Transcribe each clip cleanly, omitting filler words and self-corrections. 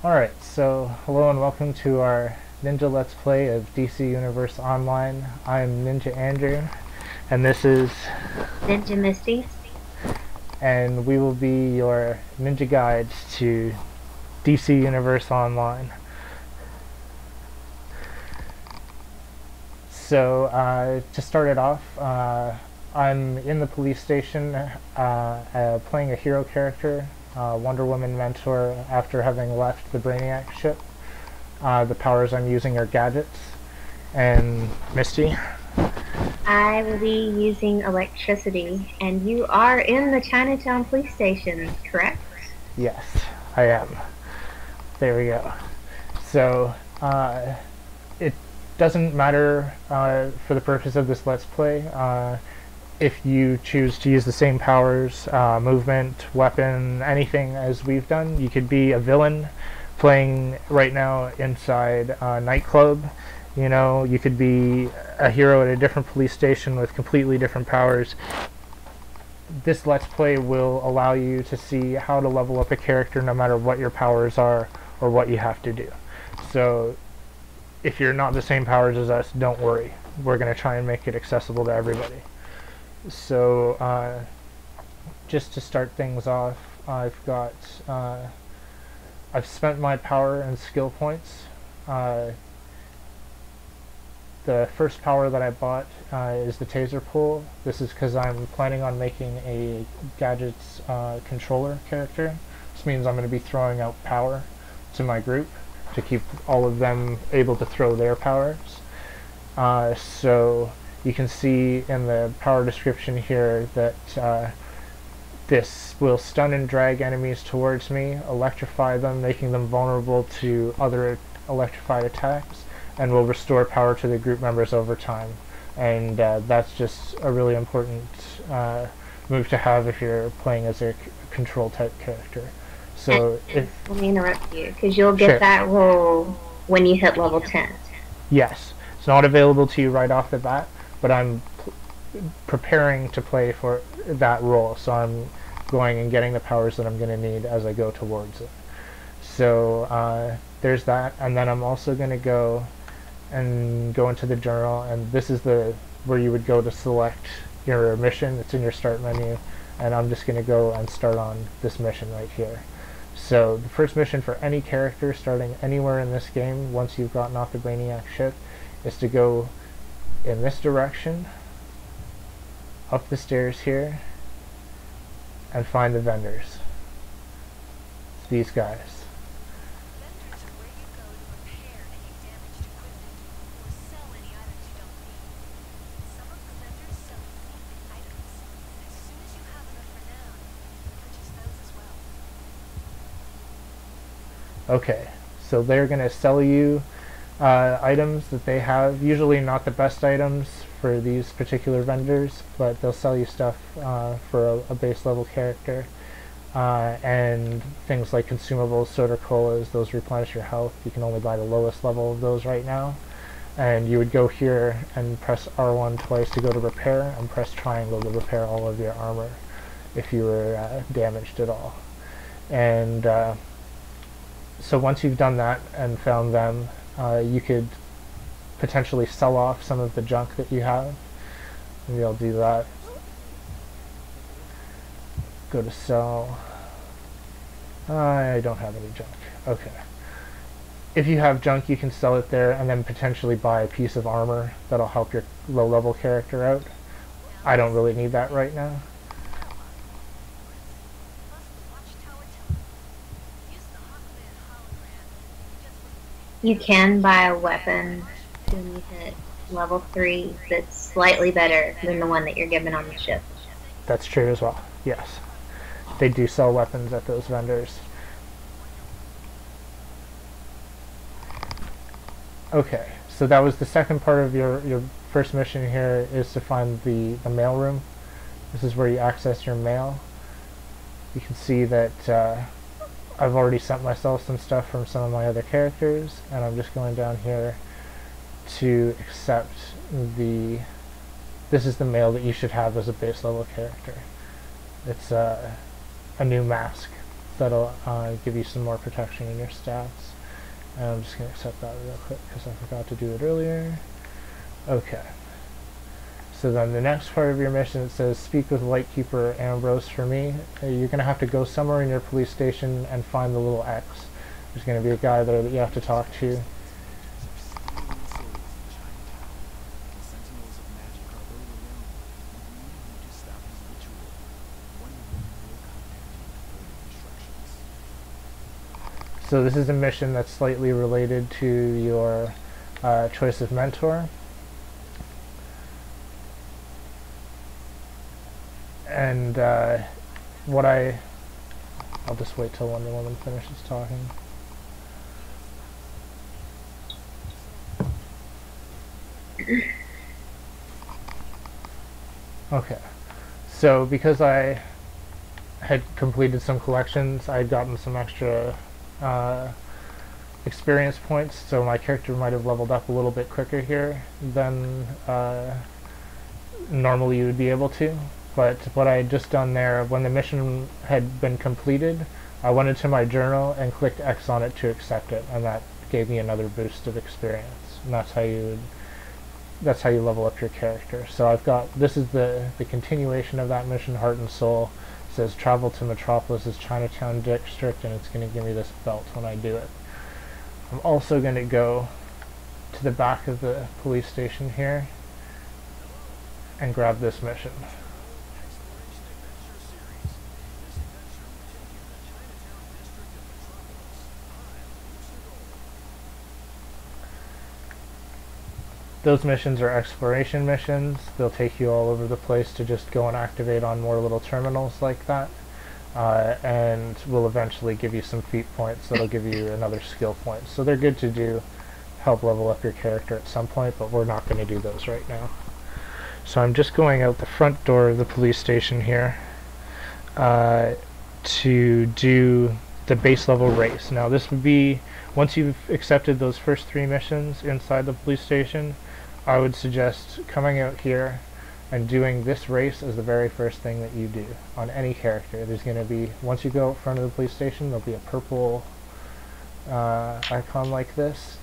Alright, so hello and welcome to our Ninja Let's Play of DC Universe Online. I'm Ninja Andrew, and this is... Ninja Misty. and we will be your ninja guides to DC Universe Online. So, to start it off, I'm in the police station playing a hero character, Wonder Woman mentor, after having left the Brainiac ship. The powers I'm using are gadgets. And Misty? I will be using electricity, and you are in the Chinatown police station, correct? Yes, I am. There we go. So, it doesn't matter for the purpose of this Let's Play if you choose to use the same powers, movement, weapon, anything as we've done. You could be a villain playing right now inside a nightclub. You know, you could be a hero at a different police station with completely different powers. This Let's Play will allow you to see how to level up a character no matter what your powers are or what you have to do. So if you're not the same powers as us, don't worry. We're going to try and make it accessible to everybody. So just to start things off, I've spent my power and skill points. The first power that I bought is the taser pull. This is because I'm planning on making a gadgets controller character. This means I'm going to be throwing out power to my group to keep all of them able to throw their powers. So you can see in the power description here that this will stun and drag enemies towards me, electrify them, making them vulnerable to other electrified attacks, and will restore power to the group members over time. And that's just a really important move to have if you're playing as a control type character. So let me interrupt you, because you'll get that role when you hit level 10. Yes. It's not available to you right off the bat, but I'm preparing to play for that role, so I'm going and getting the powers that I'm going to need as I go towards it. So there's that, and then I'm also going to go into the journal, and this is where you would go to select your mission. It's in your start menu, and I'm just going to go and start on this mission right here. So the first mission for any character starting anywhere in this game, once you've gotten off the Brainiac ship, is to go in this direction, up the stairs here, and find the vendors. It's these guys. Okay, so they're going to sell you items that they have, usually not the best items for these particular vendors, but they'll sell you stuff for a base level character, and things like consumables, soda colas, those replenish your health. You can only buy the lowest level of those right now, and you would go here and press R1 twice to go to repair, and press triangle to repair all of your armor if you were damaged at all. And so once you've done that and found them, you could potentially sell off some of the junk that you have. Maybe I'll do that. Go to sell. I don't have any junk. Okay. If you have junk, you can sell it there and then potentially buy a piece of armor that'll help your low-level character out. I don't really need that right now. You can buy a weapon when you hit level 3 that's slightly better than the one that you're given on the ship. That's true as well, yes. They do sell weapons at those vendors. Okay, so that was the second part of your first mission here, is to find the mail room. This is where you access your mail. You can see that I've already sent myself some stuff from some of my other characters, and I'm just going down here to accept this is the mail that you should have as a base level character. It's a new mask that'll give you some more protection in your stats. And I'm just going to accept that real quick because I forgot to do it earlier. Okay. So then the next part of your mission, it says, speak with Lightkeeper Ambrose for me. You're going to have to go somewhere in your police station and find the little X. There's going to be a guy there that you have to talk to. So this is a mission that's slightly related to your choice of mentor. And I'll just wait till Wonder Woman finishes talking. Okay, so because I had completed some collections, I had gotten some extra experience points, so my character might have leveled up a little bit quicker here than normally you would be able to. But what I had just done there, when the mission had been completed, I went into my journal and clicked X on it to accept it, and that gave me another boost of experience. And that's how you level up your character. So I've got, this is the continuation of that mission, Heart and Soul. It says travel to Metropolis's Chinatown district, and it's going to give me this belt when I do it. I'm also going to go to the back of the police station here and grab this mission. Those missions are exploration missions. They'll take you all over the place to just go and activate on more little terminals like that. And will eventually give you some feat points that'll give you another skill point. So they're good to do, help level up your character at some point, but we're not going to do those right now. So I'm just going out the front door of the police station here to do the base level race. Now this would be, once you've accepted those first 3 missions inside the police station, I would suggest coming out here and doing this race as the very first thing that you do on any character. There's going to be, once you go out front of the police station, there'll be a purple icon like this,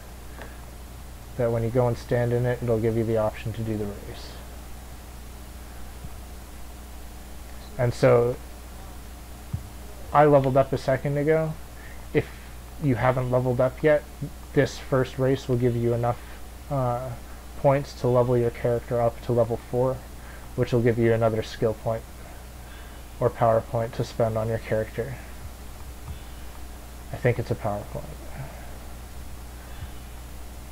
that when you go and stand in it, it'll give you the option to do the race. And so I leveled up a second ago. If you haven't leveled up yet, this first race will give you enough points to level your character up to level 4, which will give you another skill point or power point to spend on your character. I think it's a power point.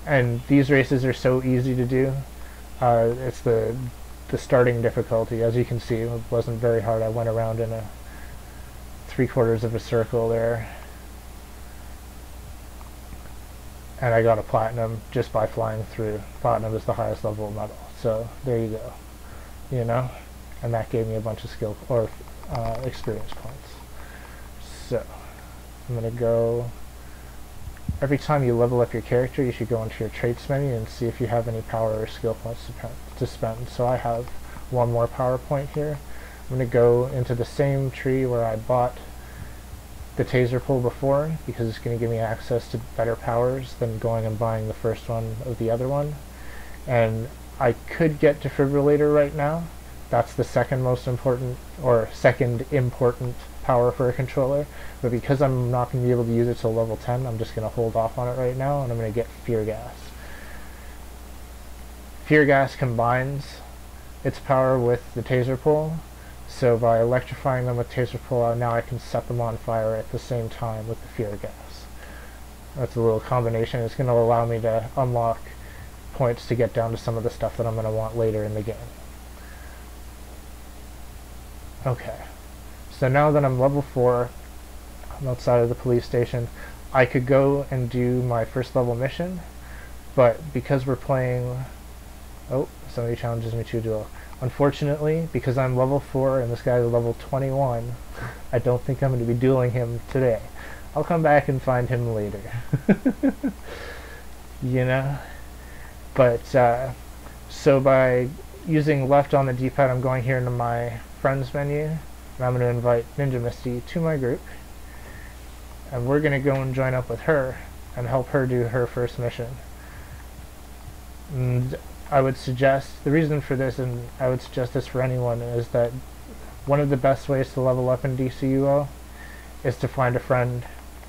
And these races are so easy to do. It's the starting difficulty. As you can see, it wasn't very hard. I went around in a 3/4 of a circle there, and I got a platinum just by flying through. Platinum is the highest level medal, so there you go. You know, and that gave me a bunch of skill or experience points. So I'm gonna go. Every time you level up your character, you should go into your traits menu and see if you have any power or skill points to spend. So I have 1 more power point here. I'm going to go into the same tree where I bought the taser pull before, because it's going to give me access to better powers than going and buying the first one of the other one. And I could get defibrillator right now. That's the second most important, or second important power for a controller, but because I'm not going to be able to use it till level 10, I'm just going to hold off on it right now, and I'm going to get Fear Gas. Fear Gas combines its power with the taser pull, so by electrifying them with taser pull, now I can set them on fire at the same time with the Fear Gas. That's a little combination. It's going to allow me to unlock points to get down to some of the stuff that I'm going to want later in the game. Okay. So now that I'm level 4, I'm outside of the police station, I could go and do my first level mission, but because we're playing... Oh, somebody challenges me to a duel. Unfortunately, because I'm level 4 and this guy is level 21, I don't think I'm going to be dueling him today. I'll come back and find him later. You know? But, so by using left on the D-pad, I'm going here into my friends menu, and I'm going to invite Ninja Misty to my group. and we're gonna go and join up with her and help her do her first mission. And I would suggest, the reason for this, and I would suggest this for anyone, is that one of the best ways to level up in DCUO is to find a friend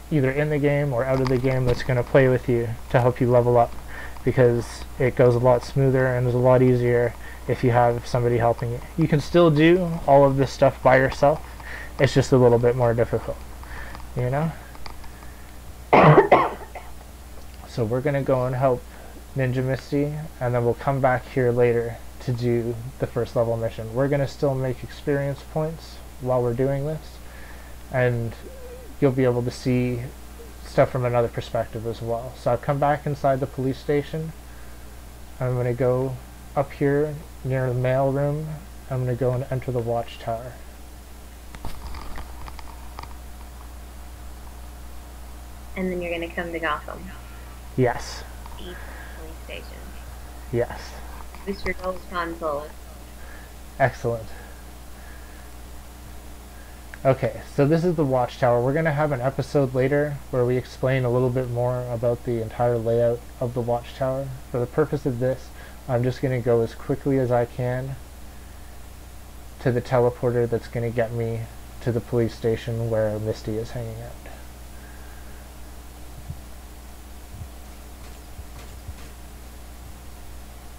either in the game or out of the game that's going to play with you to help you level up, because it goes a lot smoother and is a lot easier if you have somebody helping you. You can still do all of this stuff by yourself, it's just a little bit more difficult, you know? So we're going to go and help Ninja Misty, and then we'll come back here later to do the first level mission. We're going to still make experience points while we're doing this, and you'll be able to see stuff from another perspective as well. So I'll come back inside the police station. I'm going to go up here near the mail room. I'm going to go and enter the watchtower. And then you're going to come to Gotham. Yes. East Police Station. Yes. Boost your gold console. Excellent. Okay, so this is the watchtower. We're going to have an episode later where we explain a little bit more about the entire layout of the watchtower. For the purpose of this, I'm just going to go as quickly as I can to the teleporter that's going to get me to the police station where Misty is hanging out.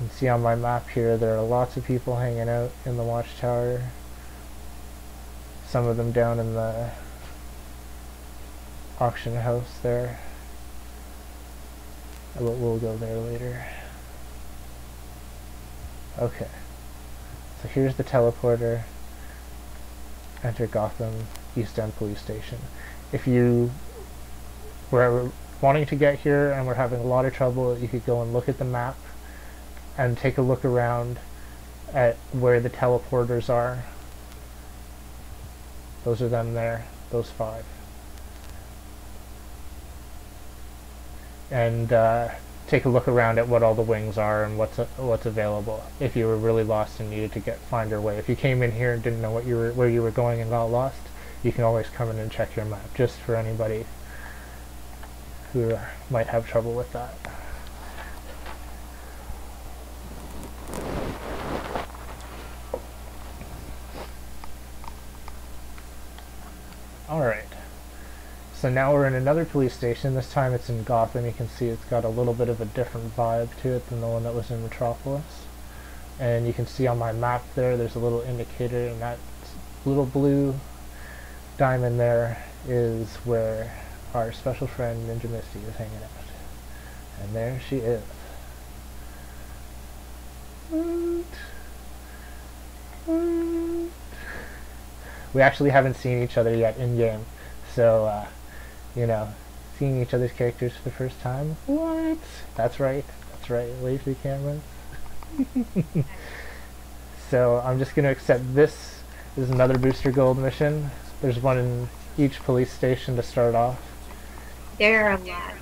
You can see on my map here there are lots of people hanging out in the watchtower. Some of them down in the auction house there. We'll go there later. Okay. So here's the teleporter. Enter Gotham East End Police Station. If you were wanting to get here and we're having a lot of trouble, you could go and look at the map and take a look around at where the teleporters are. Those are them there, those 5. And take a look around at what all the wings are and what's available. If you were really lost and needed to find your way. If you came in here and didn't know where you were going and got lost, you can always come in and check your map, just for anybody who might have trouble with that. Alright, so now we're in another police station. This time it's in Gotham. You can see it's got a little bit of a different vibe to it than the one that was in Metropolis. And you can see on my map there's a little indicator, and that little blue diamond there is where our special friend Ninja Misty is hanging out. And there she is. We actually haven't seen each other yet in-game, so, you know, seeing each other's characters for the first time. What? That's right, wave the cameras. So I'm just going to accept this. This is another Booster Gold mission. There's one in each police station to start off. There are a lot,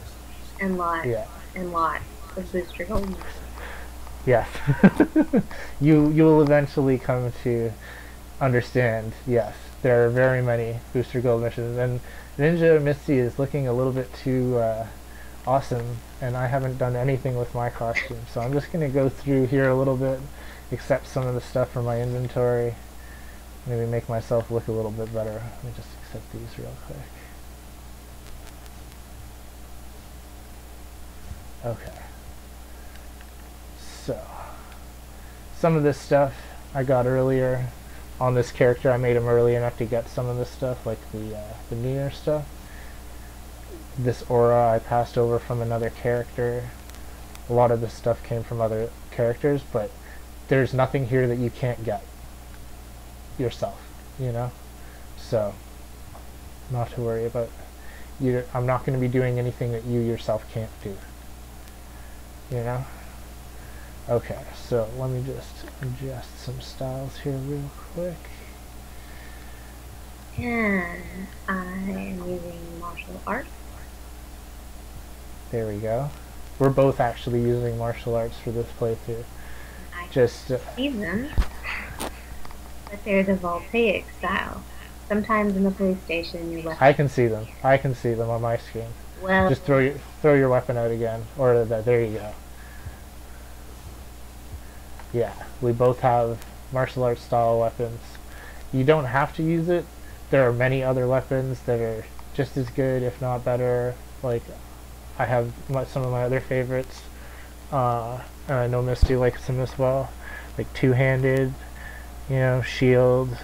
and lot, yeah. and lot of Booster Gold missions. Yes. you will eventually come to understand, yes, there are very many Booster Gold missions, and Ninja Misty is looking a little bit too awesome, and I haven't done anything with my costume, so I'm just going to go through here a little bit, accept some of the stuff from my inventory, maybe make myself look a little bit better. Let me just accept these real quick. Okay. So, some of this stuff I got earlier on this character. I made him early enough to get some of this stuff, like the newer stuff. This aura I passed over from another character. A lot of this stuff came from other characters, but there's nothing here that you can't get yourself, you know? So, not to worry about. I'm not going to be doing anything that you yourself can't do, you know? Okay, so let me just adjust some styles here real quick. And I am using martial arts. There we go. We're both actually using martial arts for this playthrough. I Just see them, but they're the voltaic style. Sometimes in the police station, your I weapon. can see them. I can see them on my screen. Well, Just throw your weapon out again, or there you go. Yeah, we both have martial arts style weapons. You don't have to use it. There are many other weapons that are just as good, if not better. Like, I have some of my other favorites. And I know Misty likes them as well. Like two-handed, shield.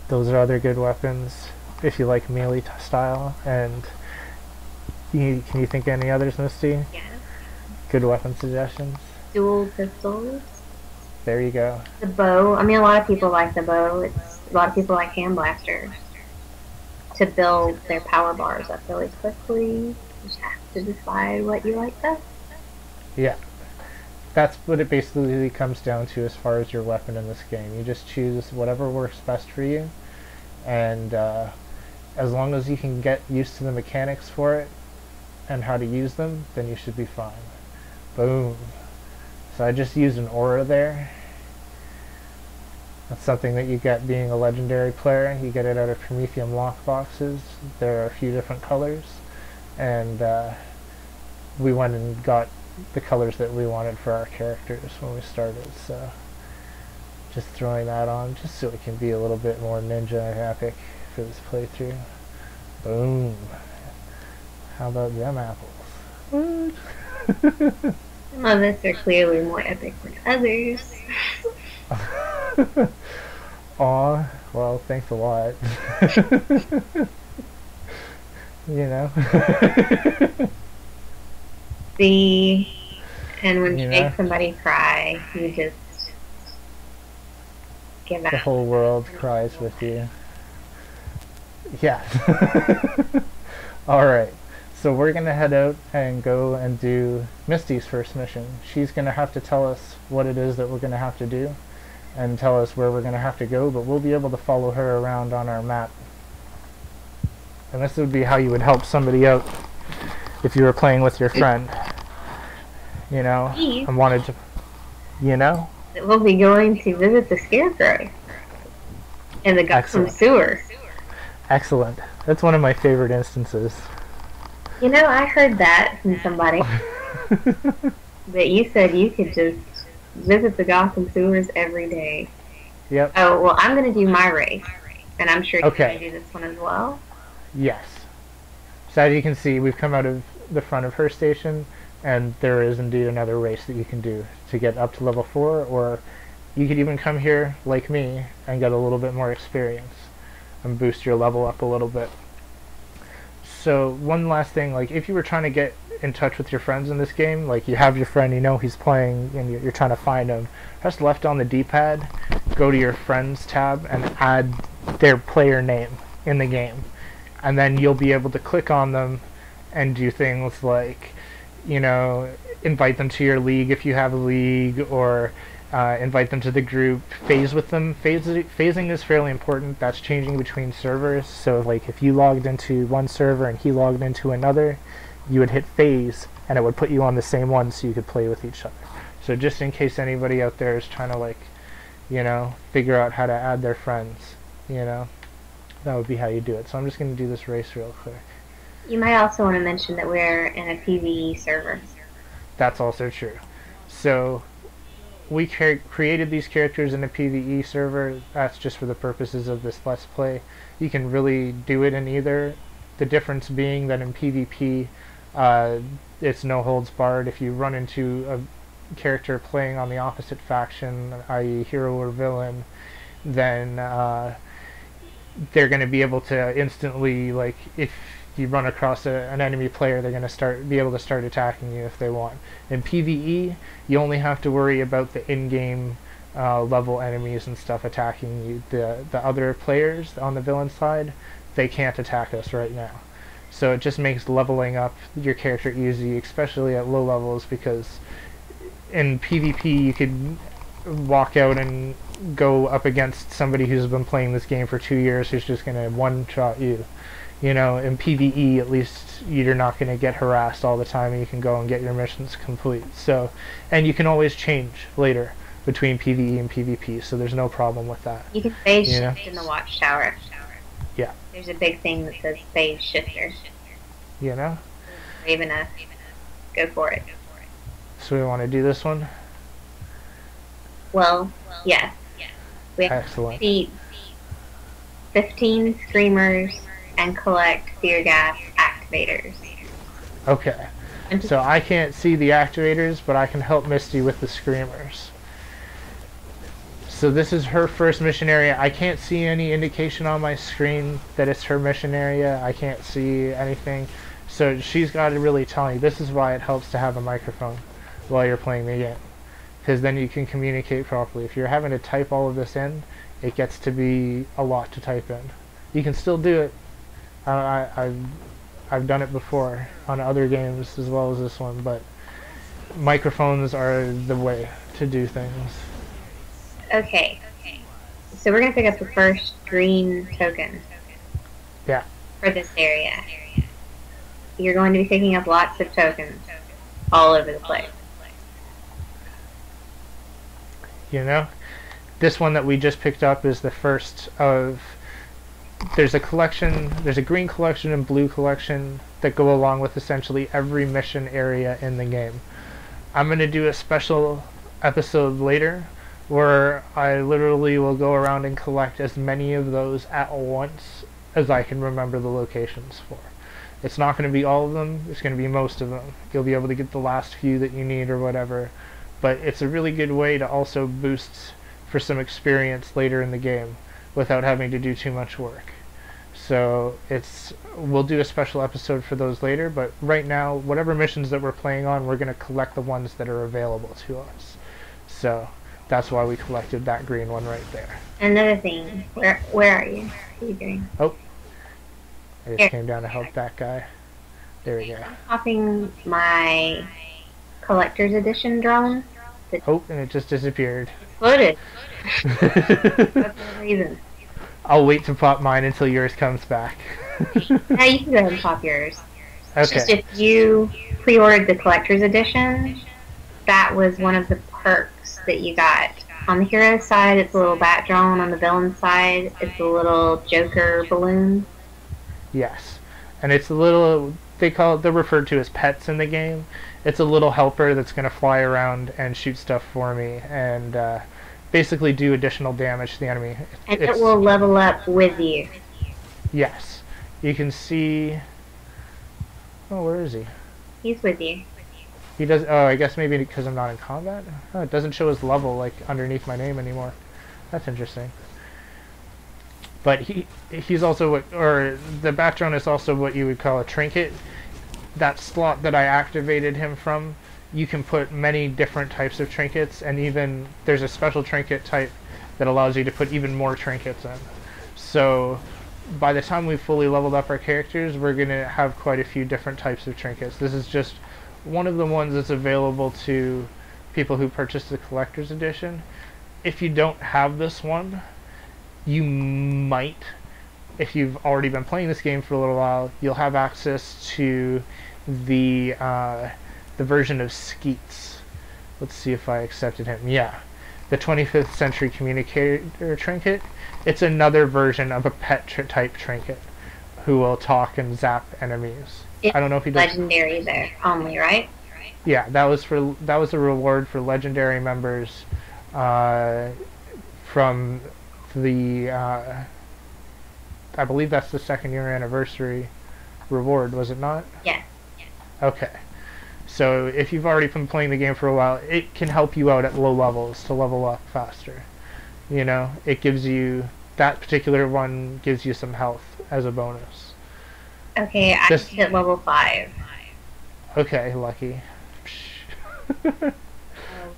Those are other good weapons if you like melee style. And can you think of any others, Misty? yeah. Good weapon suggestions? Dual pistols. There you go. The bow. I mean, a lot of people like the bow. A lot of people like hand blasters to build their power bars up really quickly. You just have to decide what you like best. Yeah. That's what it basically comes down to as far as your weapon in this game. You just choose whatever works best for you, and as long as you can get used to the mechanics for it and how to use them, then you should be fine. Boom. So I just used an aura there. That's something that you get being a legendary player. You get it out of Prometheum lockboxes. There are a few different colors, and we went and got the colors that we wanted for our characters when we started. So just throwing that on just so it can be a little bit more ninja epic for this playthrough. Boom. How about them apples? What? Some of us are clearly more epic than others. Aw, well, thanks a lot. See, and when you You know? make somebody cry, you just give The out. whole world cries with you. Yeah. Alright, so we're going to head out and go and do Misty's first mission. She's going to have to tell us what it is that we're going to have to do and tell us where we're going to have to go, but we'll be able to follow her around on our map. And this would be how you would help somebody out if you were playing with your friend. Me? And wanted to, That we'll be going to visit the Scarecrow in the Gotham Excellent. sewer. Excellent. That's one of my favorite instances. I heard that from somebody. That you said you could just visit the Gotham sewers every day. Yep. Oh, well, I'm going to do my race. And I'm sure you're Okay. going to do this one as well. Yes. So as you can see, we've come out of the front of her station, and there is indeed another race that you can do to get up to level 4, or you could even come here, like me, and get a little bit more experience and boost your level up a little bit. So one last thing, like if you were trying to get in touch with your friends in this game, like you have your friend, he's playing, and you're trying to find him, press left on the D-pad, go to your friends tab, and add their player name in the game. And then you'll be able to click on them and do things like, invite them to your league if you have a league, or invite them to the group, phase with them. Phasing is fairly important. That's changing between servers. So like if you logged into one server and he logged into another, you would hit phase and it would put you on the same one so you could play with each other. So just in case anybody out there is trying to figure out how to add their friends, that would be how you do it. So I'm just going to do this race real quick. You might also want to mention that we're in a PvE server. That's also true. So we created these characters in a PvE server. That's just for the purposes of this Let's Play. You can really do it in either. The difference being that in PvP, it's no holds barred. If you run into a character playing on the opposite faction, i.e. hero or villain, then they're going to be able to instantly, like, if you run across an enemy player, they're going to be able to start attacking you if they want. In PvE, you only have to worry about the in-game level enemies and stuff attacking you. The other players on the villain side, they can't attack us right now. So it just makes leveling up your character easy, especially at low levels, because in PvP you could walk out and go up against somebody who's been playing this game for 2 years who's just going to one-shot you. In PvE, at least you're not going to get harassed all the time, and you can go and get your missions complete. So, and you can always change later between PvE and PvP, so there's no problem with that. You can phase shift in the watchtower. there's a big thing that says phase shifter. You know? Brave enough. Go for it. So we want to do this one? Well, yes. We have Excellent. to defeat 15 screamers and collect fear gas activators. Okay. So I can't see the activators, but I can help Misty with the screamers. So this is her first mission area. I can't see any indication on my screen that it's her mission area. I can't see anything. So she's got to really tell me. This is why it helps to have a microphone while you're playing the game. Because then you can communicate properly. If you're having to type all of this in, it gets to be a lot to type in. You can still do it. I've done it before on other games as well as this one, but microphones are the way to do things. Okay. So we're going to pick up the first green token. Yeah. For this area. You're going to be picking up lots of tokens all over the place. You know, this one that we just picked up is the first of, there's a collection, there's a green collection and blue collection that go along with essentially every mission area in the game. I'm going to do a special episode later where I literally will go around and collect as many of those at once as I can remember the locations for. It's not going to be all of them, it's going to be most of them. You'll be able to get the last few that you need or whatever. But it's a really good way to also boost for some experience later in the game without having to do too much work. So we'll do a special episode for those later, but right now, whatever missions that we're playing on, we're going to collect the ones that are available to us. So that's why we collected that green one right there. Another thing, where are you? What are you doing? Oh, I just came down to help that guy. There we go. I'm popping my collector's edition drone. Oh, and it just disappeared. Exploded. That's the reason. I'll wait to pop mine until yours comes back. Now you can go ahead and pop yours. Okay. Just if you pre-ordered the collector's edition, that was one of the perks that you got. On the hero side, it's a little bat drone. On the villain side, it's a little Joker balloon. Yes, and it's a little, they're referred to as pets in the game. It's a little helper that's going to fly around and shoot stuff for me and basically do additional damage to the enemy. And it will level up with you. Yes. You can see... Oh, where is he? He's with you. He does... Oh, I guess maybe because I'm not in combat? Oh, it doesn't show his level, like, underneath my name anymore. That's interesting. But he's also what... Or the bat drone is also what you would call a trinket. That slot that I activated him from, you can put many different types of trinkets, and even there's a special trinket type that allows you to put even more trinkets in. So by the time we've fully leveled up our characters, we're going to have quite a few different types of trinkets. This is just one of the ones that's available to people who purchase the collector's edition. If you don't have this one, you might, if you've already been playing this game for a little while, you'll have access to the version of Skeets. Let's see if I accepted him. Yeah, the 25th Century Communicator trinket. It's another version of a pet type trinket who will talk and zap enemies. I don't know if he does. Legendary there only, right? Yeah, that was a reward for legendary members from the I believe that's the 2nd year anniversary reward, was it not? Yes. Okay. So if you've already been playing the game for a while, it can help you out at low levels to level up faster. You know, it gives you, that particular one gives you some health as a bonus. Okay, I just hit level 5. Okay, lucky.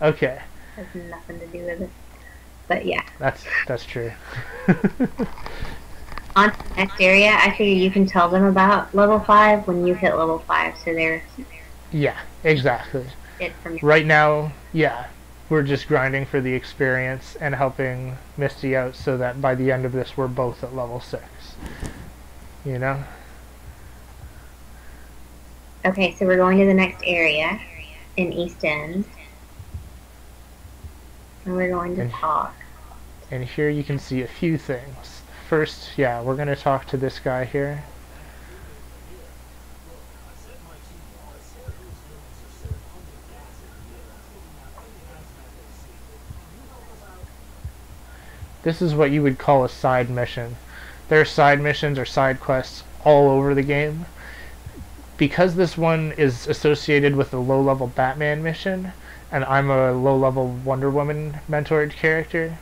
Okay. Has nothing to do with it. But yeah. That's true. On to the next area, I figure you can tell them about level 5 when you hit level 5, so they're... Yeah, exactly. From right now, yeah, we're just grinding for the experience and helping Misty out so that by the end of this we're both at level 6. You know? Okay, so we're going to the next area in East End. And we're going to talk. And here you can see a few things. first, yeah, we're going to talk to this guy here. This is what you would call a side mission. There are side missions or side quests all over the game. Because this one is associated with a low-level Batman mission, and I'm a low-level Wonder Woman mentored character,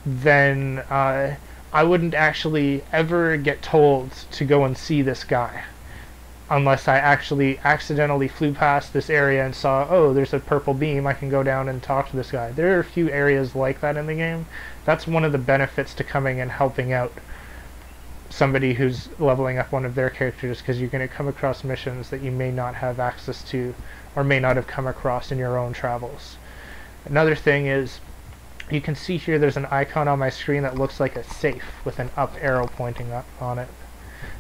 then I wouldn't actually ever get told to go and see this guy unless I actually accidentally flew past this area and saw, oh, there's a purple beam, I can go down and talk to this guy. There are a few areas like that in the game. That's one of the benefits to coming and helping out somebody who's leveling up one of their characters, because you're going to come across missions that you may not have access to or may not have come across in your own travels. Another thing is, you can see here there's an icon on my screen that looks like a safe with an up arrow pointing up on it.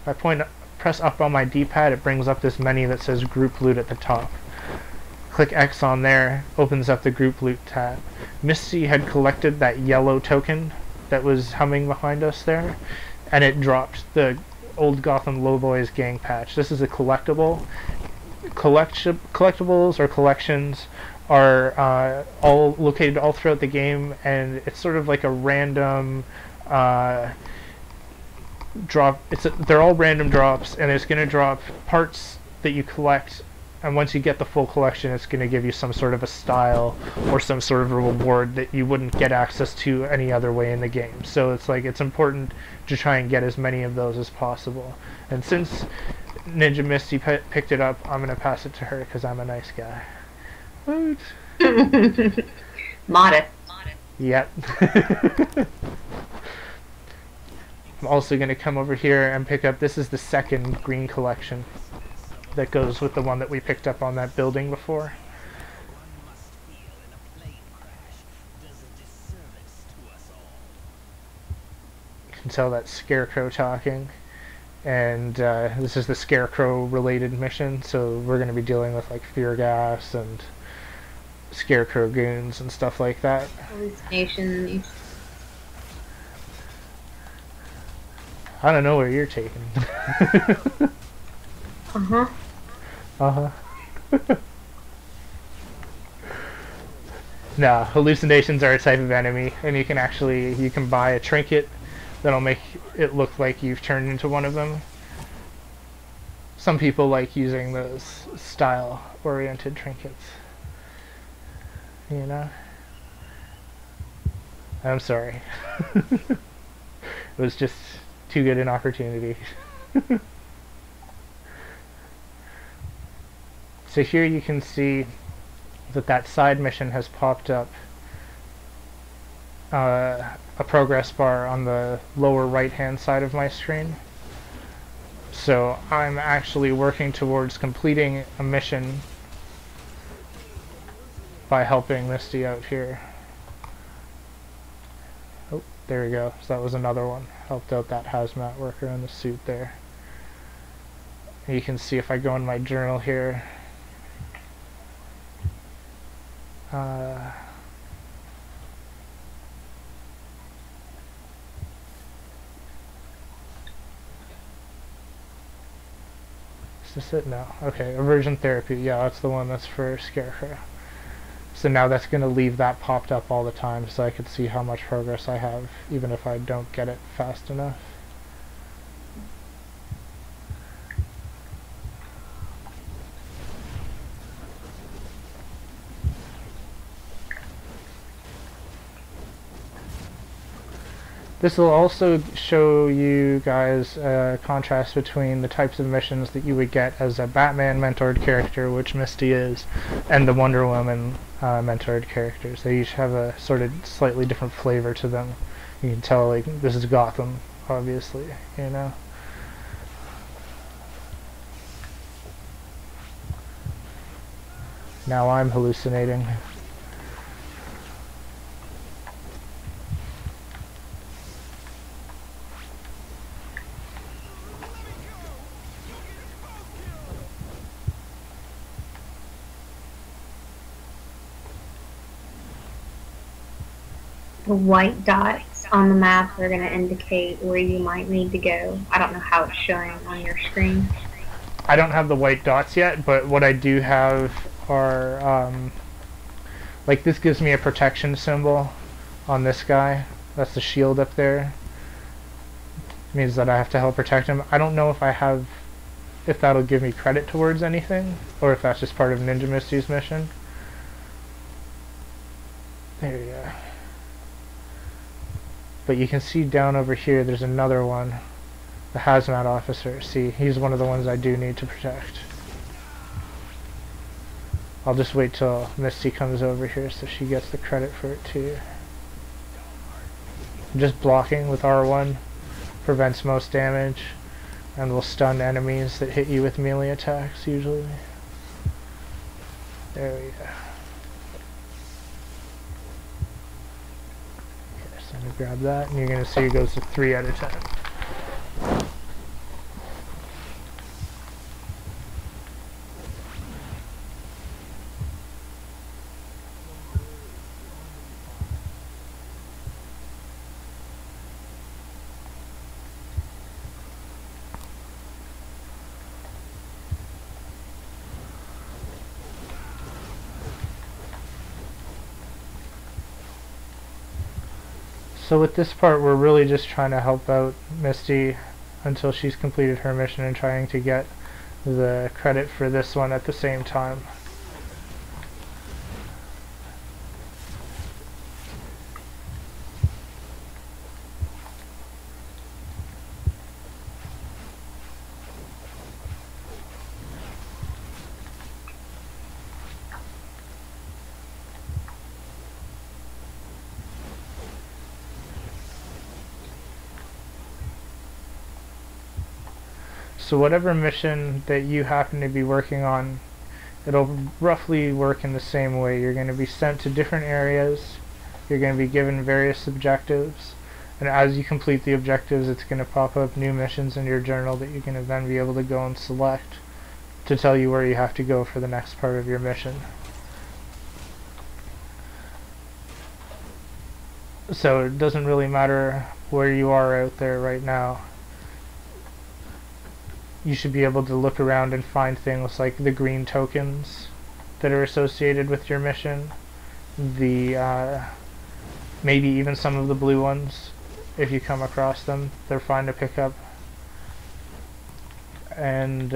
If I press up on my D-pad, it brings up this menu that says Group Loot at the top. Click X on there, opens up the Group Loot tab. Misty had collected that yellow token that was humming behind us there, and it dropped the Old Gotham Lowboys gang patch. This is a collectible. Collectibles or collections are all located all throughout the game, and it's sort of like a random drop. They're all random drops, and it's going to drop parts that you collect, and once you get the full collection, it's going to give you some sort of a style or some sort of a reward that you wouldn't get access to any other way in the game. So it's important to try and get as many of those as possible. And since Ninja Misty picked it up, I'm going to pass it to her because I'm a nice guy. Woot. Modest. Yep. I'm also going to come over here and pick up, this is the second green collection that goes with the one that we picked up on that building before. You can tell that's Scarecrow talking, and this is the Scarecrow related mission, so we're going to be dealing with like fear gas and Scarecrow goons and stuff like that. Hallucinations. I don't know where you're taking. Uh-huh. Uh-huh. No, hallucinations are a type of enemy, and you can buy a trinket that'll make it look like you've turned into one of them. Some people like using those style-oriented trinkets. You know? I'm sorry. It was just too good an opportunity. So here you can see that side mission has popped up a progress bar on the lower right hand side of my screen. So I'm actually working towards completing a mission by helping Misty out here. Oh, there we go. So that was another one. Helped out that hazmat worker in the suit there. And you can see if I go in my journal here, is this it? No. Okay, aversion therapy. Yeah, that's the one that's for Scarecrow. So now that's going to leave that popped up all the time so I can see how much progress I have, even if I don't get it fast enough. This will also show you guys a contrast between the types of missions that you would get as a Batman mentored character, which Misty is, and the Wonder Woman mentored characters. They each have a sort of slightly different flavor to them. You can tell, like, this is Gotham, obviously, you know. Now I'm hallucinating. The white dots on the map are going to indicate where you might need to go. I don't know how it's showing on your screen. I don't have the white dots yet, but what I do have are, like this gives me a protection symbol on this guy. That's the shield up there. It means that I have to help protect him. I don't know if that'll give me credit towards anything, or if that's just part of Ninja Misty's mission. There you go. But you can see down over here there's another one. The hazmat officer. See, he's one of the ones I do need to protect. I'll just wait till Misty comes over here so she gets the credit for it too. Just blocking with R1 prevents most damage and will stun enemies that hit you with melee attacks usually. There we go. Okay, so I'm going to grab that and you're going to see it goes to 3 out of 10. So with this part, we're really just trying to help out Misty until she's completed her mission and trying to get the credit for this one at the same time. So whatever mission that you happen to be working on, it'll roughly work in the same way. You're going to be sent to different areas, you're going to be given various objectives, and as you complete the objectives it's going to pop up new missions in your journal that you're going to then be able to go and select to tell you where you have to go for the next part of your mission. So it doesn't really matter where you are out there right now. You should be able to look around and find things like the green tokens that are associated with your mission, the maybe even some of the blue ones if you come across them. They're fine to pick up. And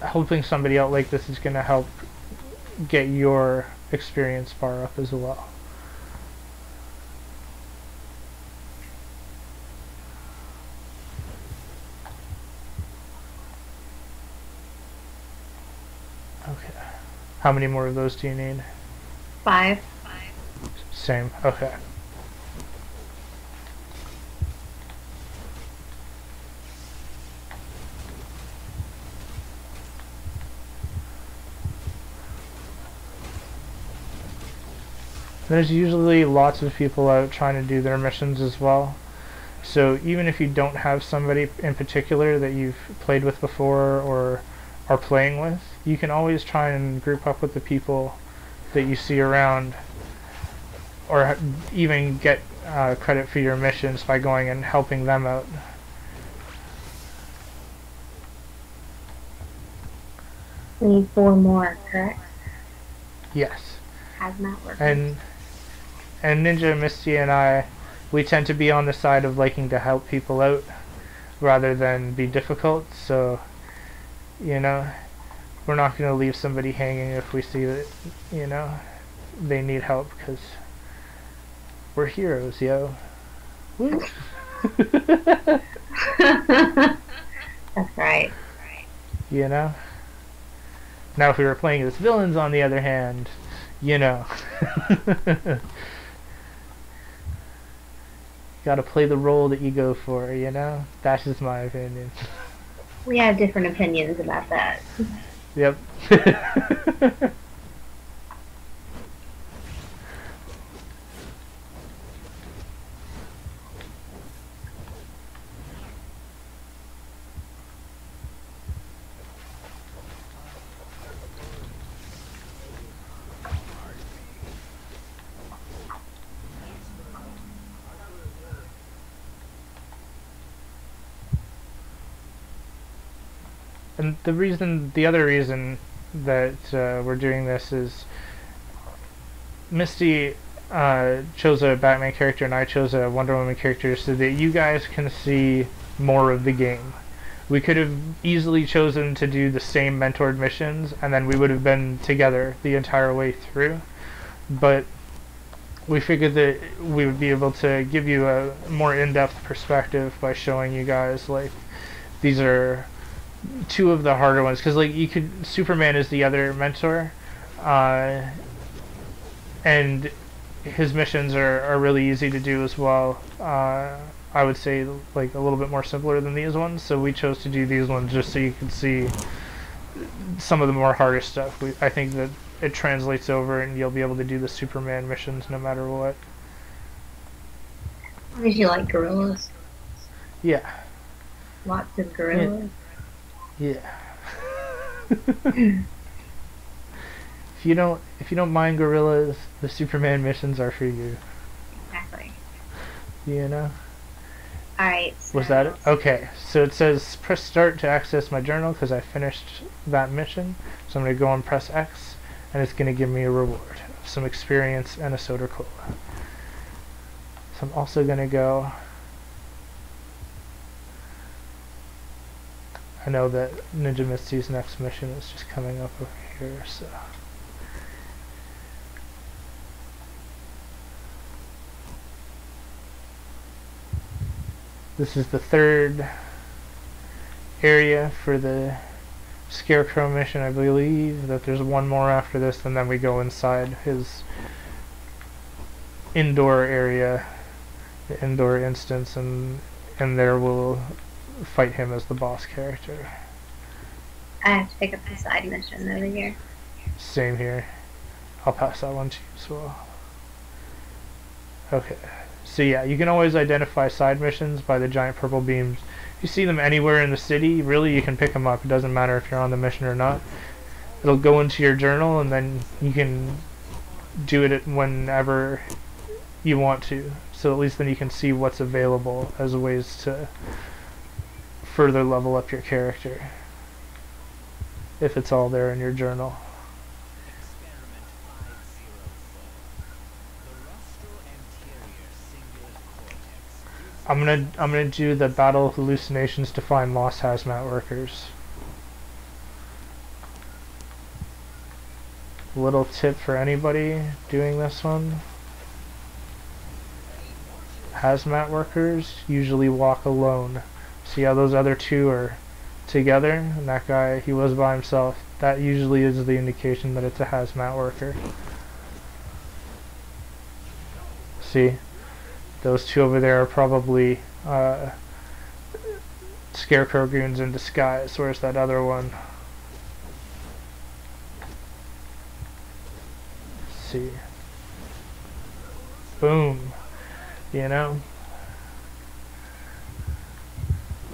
helping somebody out like this is going to help get your experience bar up as well. Okay. How many more of those do you need? 5. Same. Okay. There's usually lots of people out trying to do their missions as well. So even if you don't have somebody in particular that you've played with before or are playing with, you can always try and group up with the people that you see around, or even get credit for your missions by going and helping them out. We need 4 more, correct? Yes. Hazmat workers. And Ninja, Misty, and I, we tend to be on the side of liking to help people out rather than be difficult, so you know, we're not going to leave somebody hanging if we see that, you know, they need help, because we're heroes, yo. Woo. That's right. You know? Now if we were playing as villains, on the other hand, you know. Gotta play the role that you go for, you know? That's just my opinion. We have different opinions about that. Yep. And the other reason that we're doing this is Misty chose a Batman character and I chose a Wonder Woman character so that you guys can see more of the game. We could have easily chosen to do the same mentored missions and then we would have been together the entire way through, but we figured that we would be able to give you a more in-depth perspective by showing you guys, like, these are two of the harder ones, because like Superman is the other mentor, and his missions are really easy to do as well. I would say like a little bit more simpler than these ones, so we chose to do these ones just so you can see some of the more harder stuff. I think that it translates over and you'll be able to do the Superman missions no matter what. As long as you like gorillas. Yeah. Lots of gorillas. Yeah. If you don't mind gorillas, the Superman missions are for you. Exactly. You know? Alright. So was that it? Okay. So it says press start to access my journal because I finished that mission. So I'm going to go and press X and it's going to give me a reward. Some experience and a soda cola. So I'm also going to go... I know that Ninja Misty's next mission is just coming up over here, so... This is the third area for the Scarecrow mission. I believe that there's one more after this, and then we go inside his indoor area, the indoor instance, and there we'll fight him as the boss character. I have to pick up the side mission over here. Same here. I'll pass that one to you as well. Okay. So yeah, you can always identify side missions by the giant purple beams. If you see them anywhere in the city, really you can pick them up. It doesn't matter if you're on the mission or not. It'll go into your journal and then you can do it whenever you want to. So at least then you can see what's available as ways to further level up your character. If it's all there in your journal. I'm gonna do the battle hallucinations to find lost hazmat workers. Little tip for anybody doing this one. Hazmat workers usually walk alone. See how those other two are together? And that guy, he was by himself. That usually is the indication that it's a hazmat worker. See? Those two over there are probably Scarecrow goons in disguise. Where's that other one? Let's see. Boom. You know?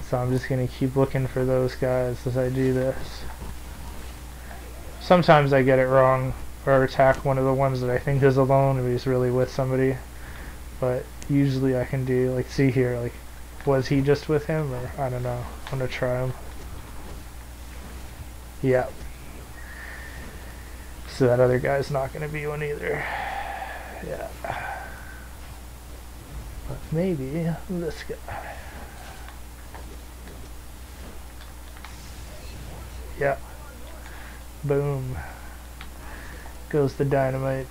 So I'm just going to keep looking for those guys as I do this. Sometimes I get it wrong or attack one of the ones that I think is alone if he's really with somebody. But usually I can do, like, see here, like, was he just with him, or, I don't know, I'm gonna try him. Yep. So that other guy's not gonna be one either. Yeah. But maybe this guy. Yep. Boom. Goes the dynamite.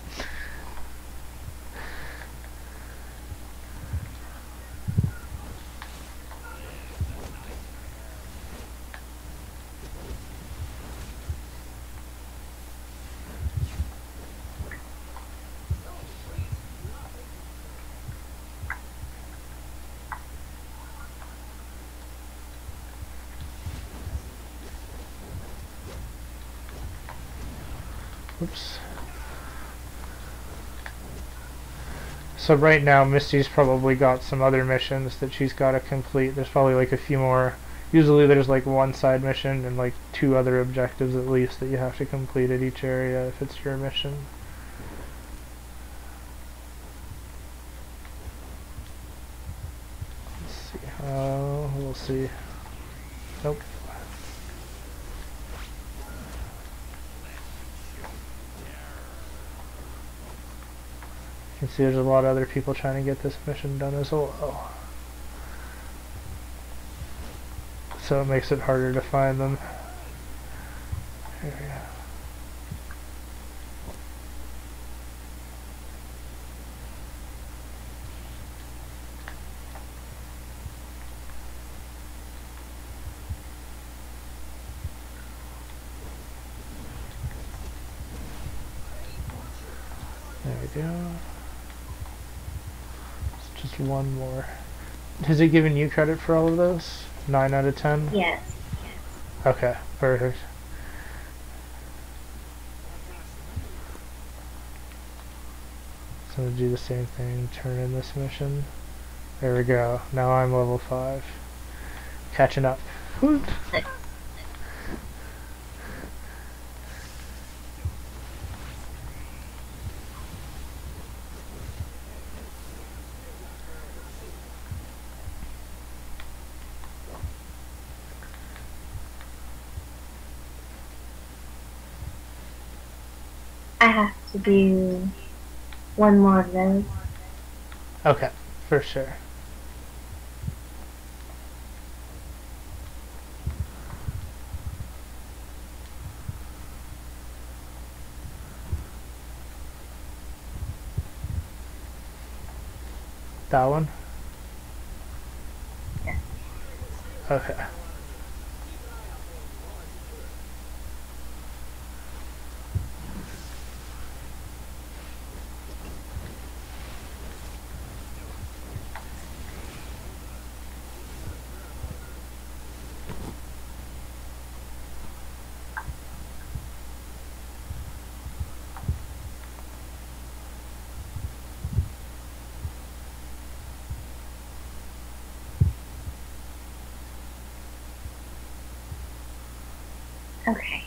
Oops. So right now Misty's probably got some other missions that she's got to complete. There's probably like a few more. Usually there's like one side mission and like 2 other objectives at least that you have to complete at each area if it's your mission. Let's see. We'll see. Nope. can see there's a lot of other people trying to get this mission done as well. So it makes it harder to find them. Here we go. There we go. It's just one more. Has it given you credit for all of those? 9 out of 10? Yes. Okay, perfect. So I'm gonna do the same thing, turn in this mission. There we go. Now I'm level 5. Catching up. Whoop. I have to do one more of those. Okay, for sure. That one? Yeah. Okay. Okay.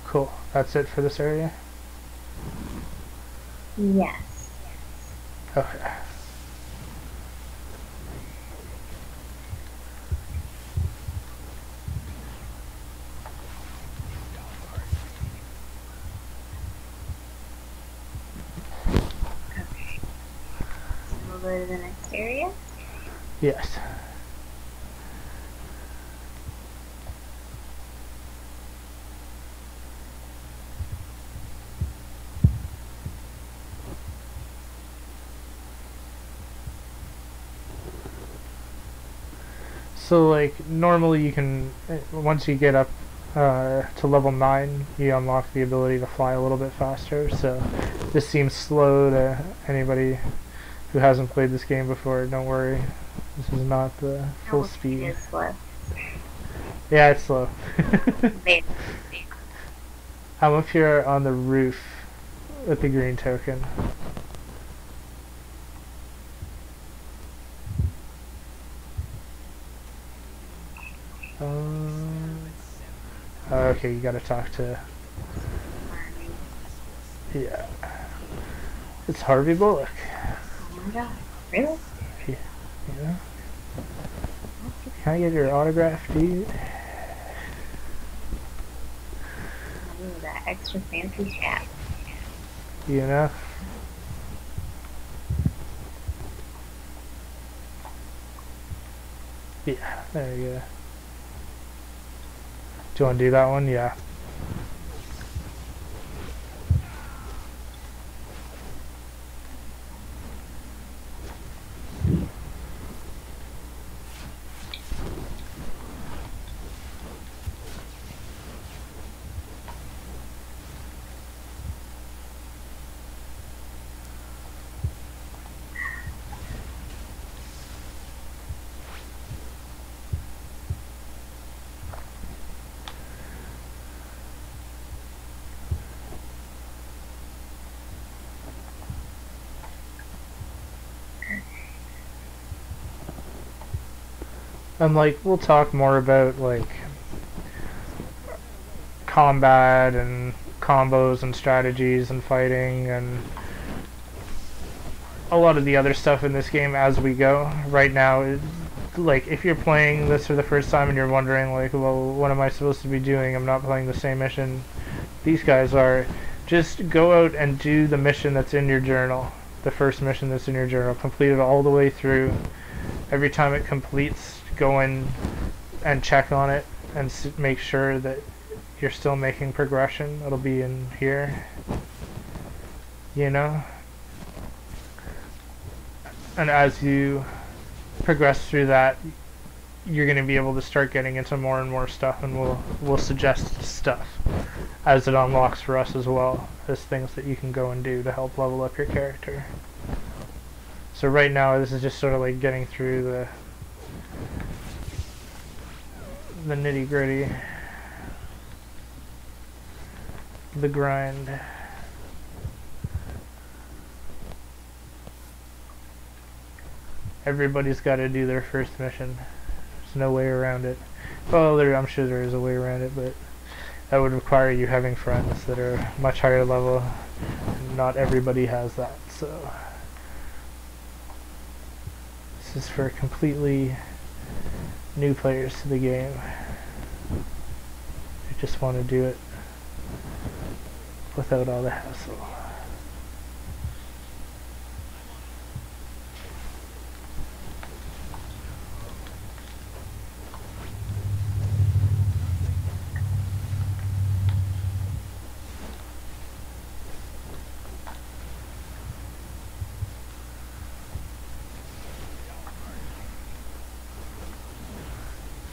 Cool. That's it for this area? Yes. Okay. Okay. So we'll go to the next area. Yes. So like normally you can, once you get up to level 9, you unlock the ability to fly a little bit faster, so this seems slow to anybody who hasn't played this game before. Don't worry, this is not the full speed. It is slow. Yeah, it's slow. I'm up here on the roof with the green token. Okay, you gotta talk to... Yeah. It's Harvey Bullock. Oh my god. Really? Yeah. Can I get your autograph, dude? Ooh, that extra fancy hat. You know? Yeah, there you go. Do you want to do that one? Yeah. And like, we'll talk more about like combat and combos and strategies and fighting and a lot of the other stuff in this game as we go. Right now, like, if you're playing this for the first time and you're wondering like, well, what am I supposed to be doing? I'm not playing the same mission these guys are. Just go out and do the mission that's in your journal. the first mission that's in your journal. Complete it all the way through. Every time it completes, go in and check on it and make sure that you're still making progression. It'll be in here, you know? And as you progress through that, you're going to be able to start getting into more and more stuff, and we'll suggest stuff as it unlocks for us as well as things that you can go and do to help level up your character. So right now this is just sort of like getting through the nitty-gritty, the grind. Everybody's got to do their first mission. There's no way around it. Well, I'm sure there is a way around it, but that would require you having friends that are much higher level. Not everybody has that, so this is for completely new players to the game who just want to do it without all the hassle.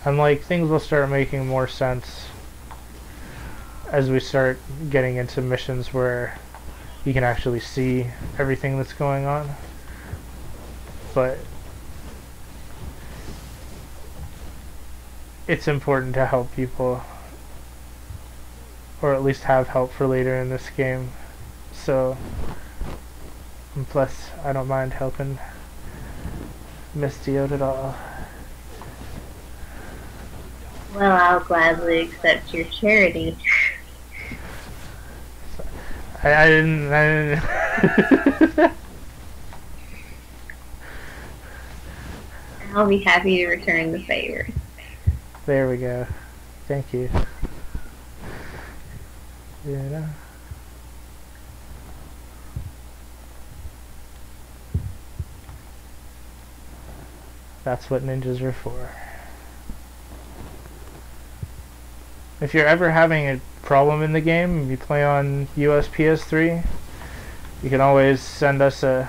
And like, things will start making more sense as we start getting into missions where you can actually see everything that's going on. But it's important to help people, or at least have help for later in this game. So, and plus, I don't mind helping Misty out at all. Well, I'll gladly accept your charity. I didn't I'll be happy to return the favor. There we go. Thank you. You know? That's what ninjas are for. If you're ever having a problem in the game, you play on US PS3, you can always send us an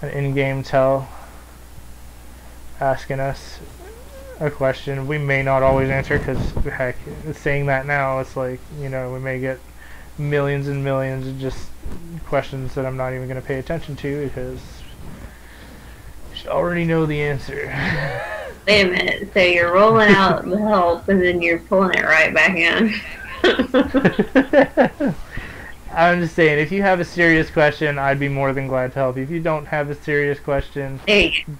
in-game tell asking us a question. We may not always answer, because heck, saying that now, it's like, you know, we may get millions and millions of just questions that I'm not even going to pay attention to, because you should already know the answer. Wait a minute, so you're rolling out the help and then you're pulling it right back in. I'm just saying, if you have a serious question, I'd be more than glad to help you. If you don't have a serious question,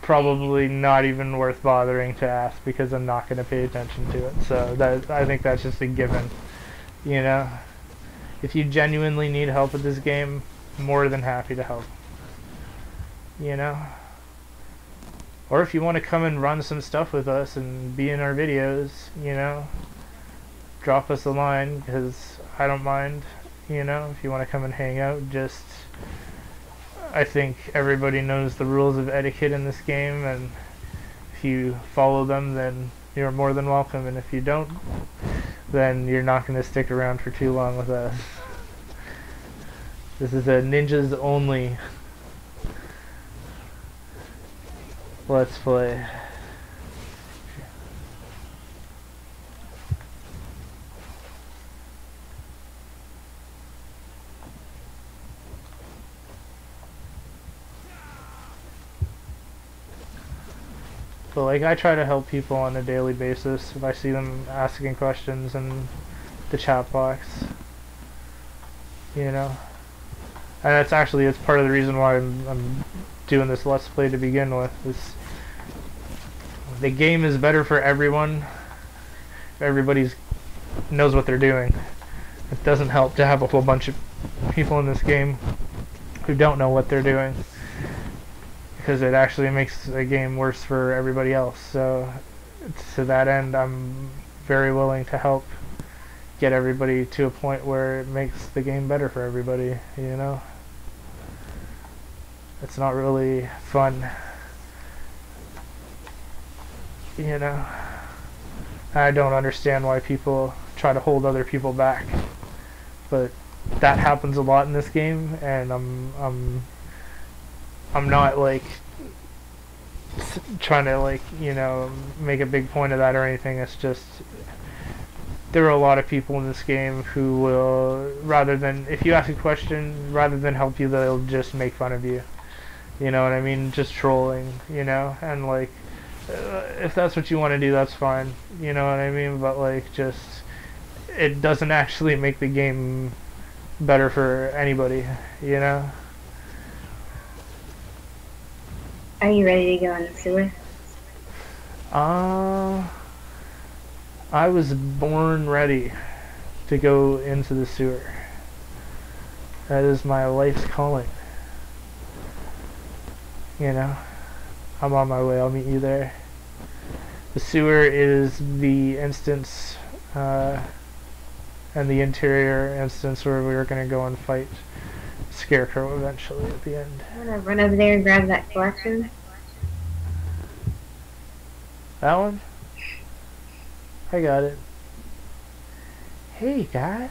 probably not even worth bothering to ask, because I'm not going to pay attention to it. So that, I think that's just a given, you know? If you genuinely need help with this game, more than happy to help, you know? Or if you want to come and run some stuff with us and be in our videos, you know, drop us a line, because I don't mind, you know, if you want to come and hang out. Just, I think everybody knows the rules of etiquette in this game, and if you follow them, then you're more than welcome, and if you don't, then you're not going to stick around for too long with us. This is a ninjas only Let's Play. But like, I try to help people on a daily basis if I see them asking questions in the chat box, you know. And that's actually, it's part of the reason why I'm doing this Let's Play to begin with. The game is better for everyone if everybody knows what they're doing. It doesn't help to have a whole bunch of people in this game who don't know what they're doing, because it actually makes the game worse for everybody else. So to that end, I'm very willing to help get everybody to a point where it makes the game better for everybody, you know. It's not really fun, you know. I don't understand why people try to hold other people back, but that happens a lot in this game, and I'm not like trying to, like, you know, make a big point of that or anything. It's just there are a lot of people in this game who will, rather than, if you ask a question, rather than help you, they'll just make fun of you. You know what I mean? Just trolling, you know? And like, if that's what you want to do, that's fine. You know what I mean? But like, just, it doesn't actually make the game better for anybody, you know? Are you ready to go in the sewer? I was born ready to go into the sewer. That is my life's calling. You know? I'm on my way, I'll meet you there. The sewer is the instance, and the interior instance where we were going to go and fight Scarecrow eventually at the end. I'm gonna run over there and grab that collection. That one? I got it. Hey guys!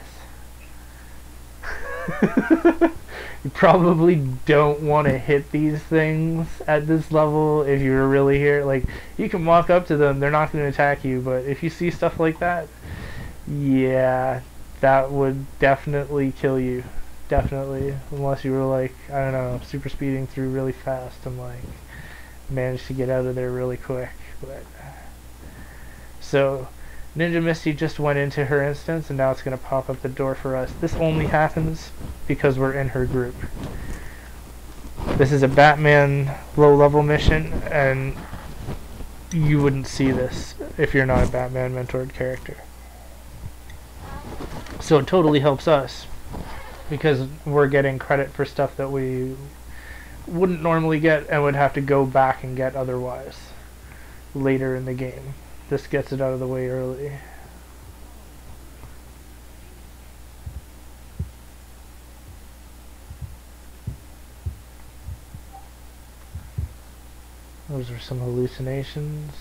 You probably don't want to hit these things at this level if you're really here. Like, you can walk up to them, they're not going to attack you, but if you see stuff like that, yeah, that would definitely kill you. Definitely. Unless you were like, I don't know, super speeding through really fast and like managed to get out of there really quick. But so Ninja Misty just went into her instance, and now it's going to pop up the door for us. This only happens because we're in her group. This is a Batman low-level mission, and you wouldn't see this if you're not a Batman mentored character. So it totally helps us, because we're getting credit for stuff that we wouldn't normally get and would have to go back and get otherwise later in the game. This gets it out of the way early. Those are some hallucinations.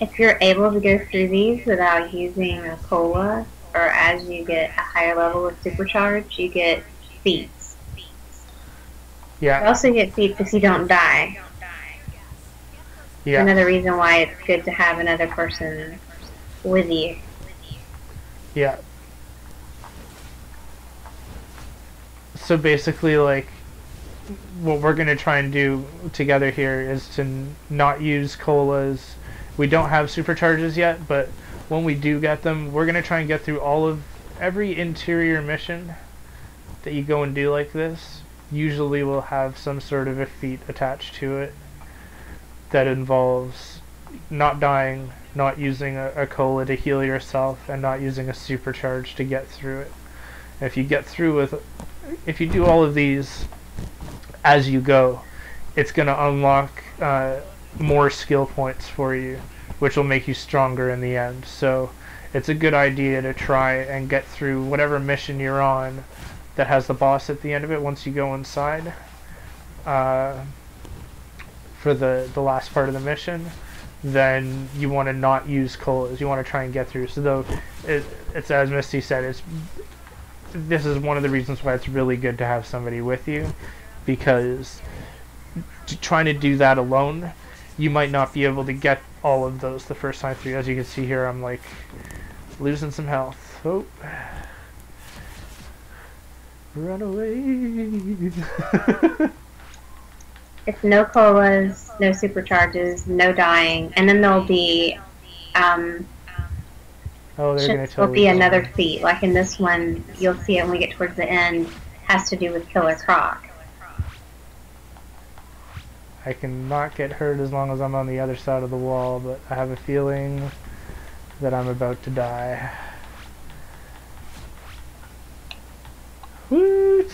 If you're able to go through these without using a cola, or as you get a higher level of supercharge, you get feats. Yeah. You also get feats if you don't die. Yeah. Another reason why it's good to have another person with you. Yeah. So basically, like, what we're going to try and do together here is to not use colas. We don't have supercharges yet, but when we do get them, we're going to try and get through every interior mission that you go and do like this. Usually will have some sort of a feat attached to it that involves not dying, not using a cola to heal yourself, and not using a supercharge to get through it. If you get through if you do all of these as you go, it's going to unlock more skill points for you, which will make you stronger in the end. So it's a good idea to try and get through whatever mission you're on that has the boss at the end of it once you go inside for the last part of the mission. Then you want to not use colas. You want to try and get through. So though it's as Misty said, this is one of the reasons why it's really good to have somebody with you, because trying to do that alone, you might not be able to get all of those the first time through. As you can see here, I'm like losing some health. Oh, run away! It's no colas, no supercharges, no dying, and then there'll be oh, they're gonna there'll be another feat. Like in this one, you'll see it when we get towards the end. Has to do with Killer Croc. I can not get hurt as long as I'm on the other side of the wall, but I have a feeling that I'm about to die. Woot!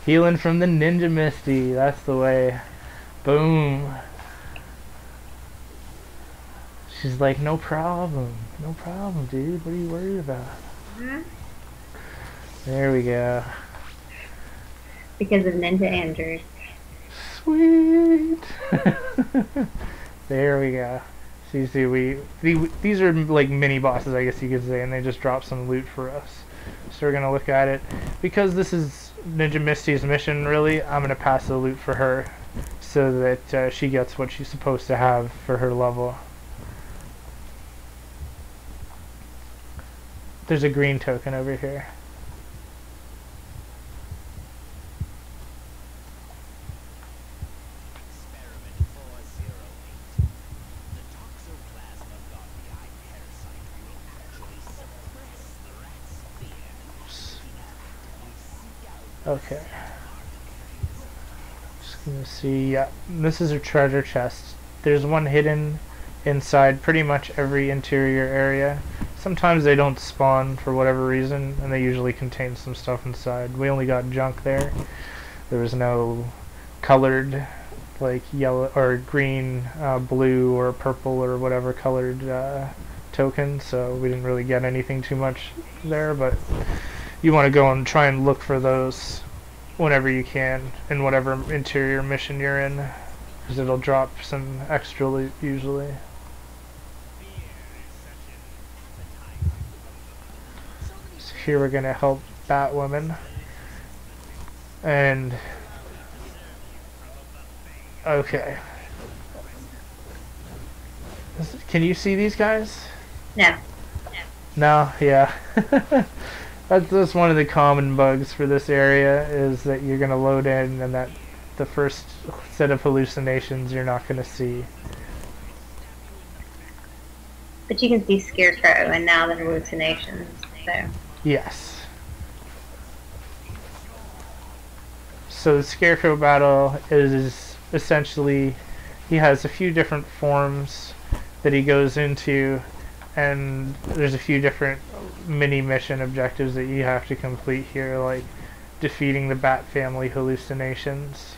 Healing from the Ninja Misty, that's the way. Boom. She's like, no problem, dude. What are you worried about? Mhm. There we go. Because of Ninja Andrews. Sweet. There we go. So you see, these are like mini bosses, I guess you could say, and they just drop some loot for us. So we're gonna look at it. Because this is Ninja Misty's mission, really, I'm gonna pass the loot for her, so that she gets what she's supposed to have for her level. There's a green token over here. Okay. Just gonna see, yeah, this is a treasure chest. There's one hidden inside pretty much every interior area. Sometimes they don't spawn for whatever reason, and they usually contain some stuff inside. We only got junk there. There was no colored, like yellow or green, blue or purple or whatever colored token, so we didn't really get anything too much there, but you want to go and try and look for those whenever you can in whatever interior mission you're in, because it'll drop some extra loot usually. So here we're gonna help Batwoman, and okay, can you see these guys? No. No, yeah. That's one of the common bugs for this area, is that you're going to load in and that the first set of hallucinations you're not going to see. But you can see Scarecrow and now the hallucinations, so. Yes. So the Scarecrow battle is essentially, he has a few different forms that he goes into, and there's a few different mini mission objectives that you have to complete here, like defeating the Bat family hallucinations.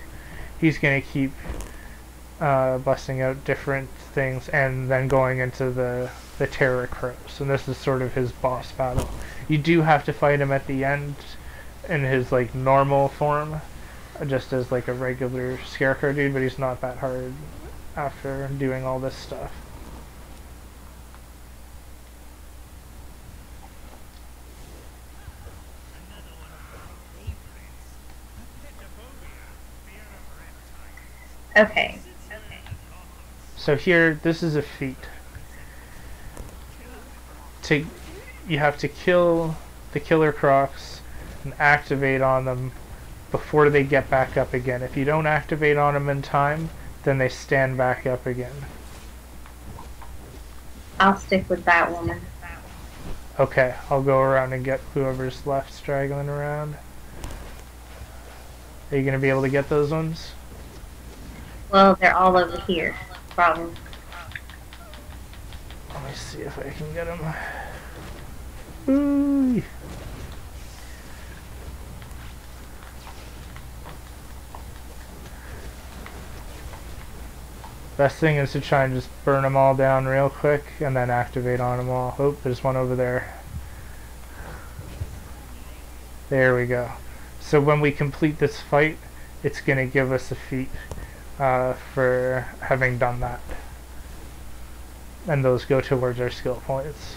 He's going to keep busting out different things and then going into the Terror Crows, and this is sort of his boss battle. You do have to fight him at the end in his like normal form, just as like a regular Scarecrow dude, but he's not that hard after doing all this stuff. Okay. So here, this is a feat. You have to kill the Killer Crocs and activate on them before they get back up again. If you don't activate on them in time, then they stand back up again. I'll stick with Batwoman. Okay, I'll go around and get whoever's left straggling around. Are you going to be able to get those ones? Well, they're all over here. Problem. Let me see if I can get them. Ooh. Best thing is to try and just burn them all down real quick and then activate on them all. Oh, there's one over there. There we go. So when we complete this fight, it's going to give us a feat for having done that. And those go towards our skill points.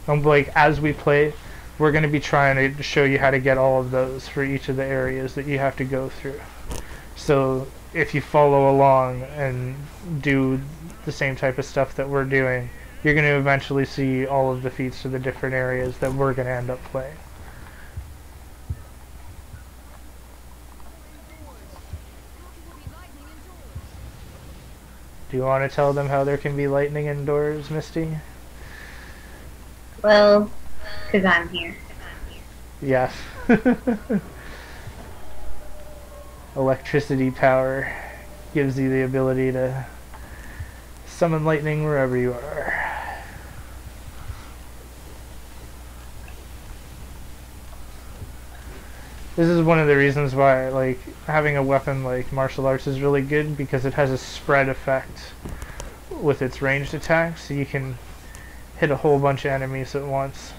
And like as we play, we're going to be trying to show you how to get all of those for each of the areas that you have to go through. So if you follow along and do the same type of stuff that we're doing, you're going to eventually see all of the feats to the different areas that we're going to end up playing. Do you want to tell them how there can be lightning indoors, Misty? Well, because I'm here. Yes. Electricity power gives you the ability to summon lightning wherever you are. This is one of the reasons why, like, having a weapon like martial arts is really good, because it has a spread effect. with its ranged attacks, so you can hit a whole bunch of enemies at once.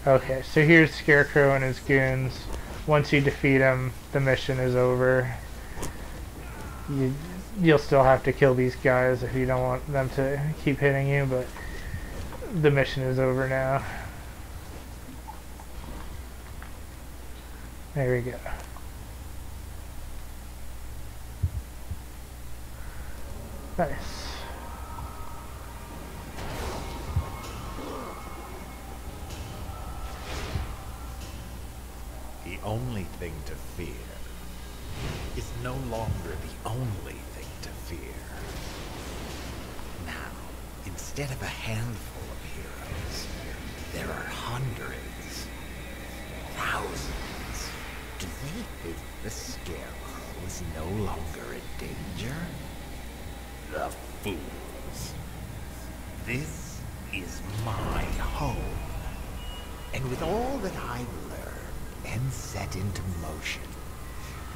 Okay, so here's Scarecrow and his goons. Once you defeat him, the mission is over. You'll still have to kill these guys if you don't want them to keep hitting you, but the mission is over now. There we go. Nice. The only thing to fear is no longer the only thing to fear. Now, instead of a handful of heroes, there are hundreds, thousands. Do they think the Scarecrow is no longer a danger? The fools. This is my home. And with all that I've learned and set into motion,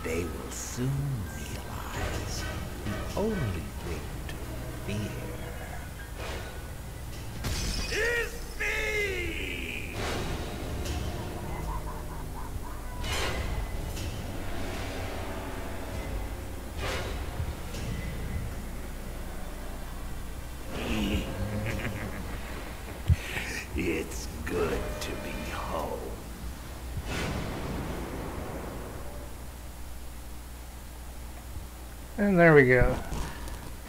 they will soon realize the only thing to fear is me! It's good to be home. And there we go.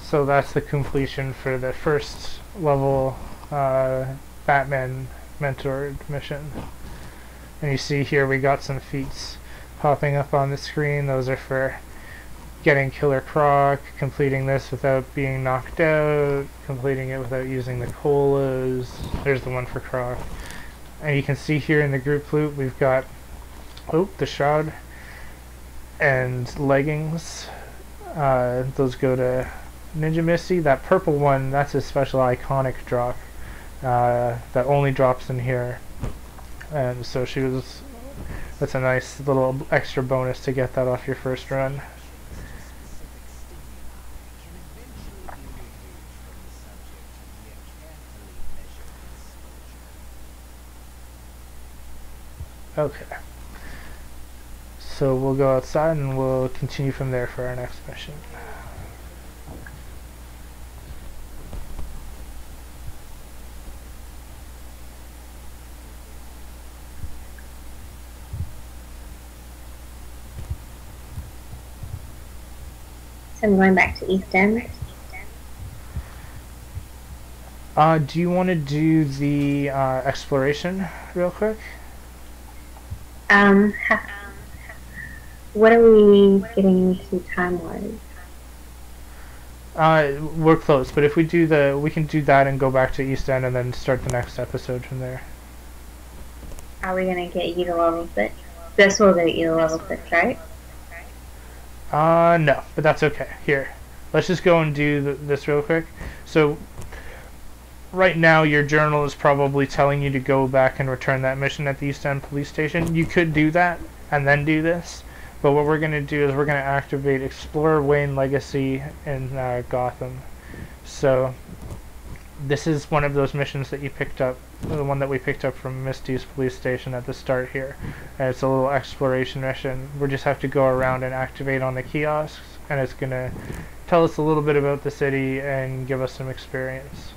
So that's the completion for the first level Batman mentored mission. And you see here we got some feats popping up on the screen. Those are for getting Killer Croc, completing this without being knocked out, completing it without using the colas. There's the one for Croc. And you can see here in the group loot we've got the Shroud and leggings. Those go to Ninja Misty. That purple one, that's a special iconic drop that only drops in here. And so that's a nice little extra bonus to get that off your first run. Okay. So we'll go outside and we'll continue from there for our next mission. So I'm going back to East End. Do you want to do the exploration real quick? What are we getting into time-wise? We're close, but if we can do that and go back to East End and then start the next episode from there. Are we gonna get you to level 6? This will get you to level 6, right? No, but that's okay. Here, let's just go and do this real quick. So, right now your journal is probably telling you to go back and return that mission at the East End police station. You could do that and then do this, but what we're going to do is we're going to activate Explore Wayne Legacy in Gotham. So this is one of those missions that you picked up, the one that we picked up from Misty's police station at the start here. And it's a little exploration mission. We just have to go around and activate on the kiosks, and it's going to tell us a little bit about the city and give us some experience.